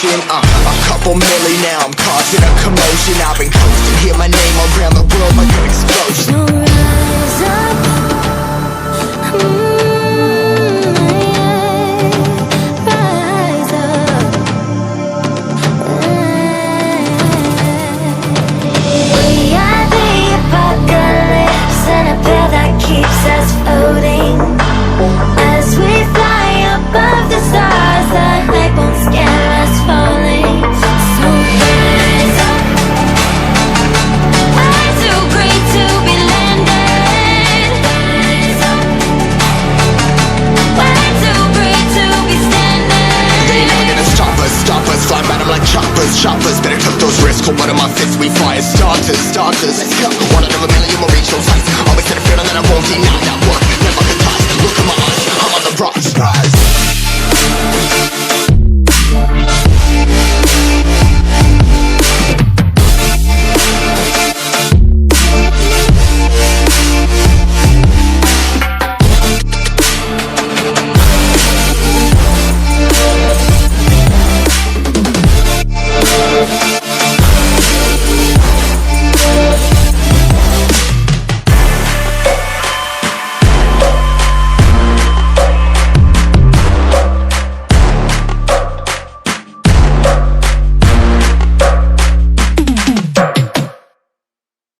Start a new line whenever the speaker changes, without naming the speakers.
motion. A couple milli now, I'm causing a commotion. I've been coasting, hear my name around the world like an explosion.
So rise up, rise up. We are the apocalypse, and a pill that keeps us floating. As we fly above the stars, the light won't scare us falling. So rise up. I'm too great to be landed. Rise up. Way too great to be standing.
They ain't never gonna stop us, fly by them like choppers. Better tuck those wrists, cold blood on my fists, we fire starters. Let's go, one out of a million, we'll reach those heights. Always had a feeling that I won't deny that work, never could toss. Look at my eyes, I'm on the rocks.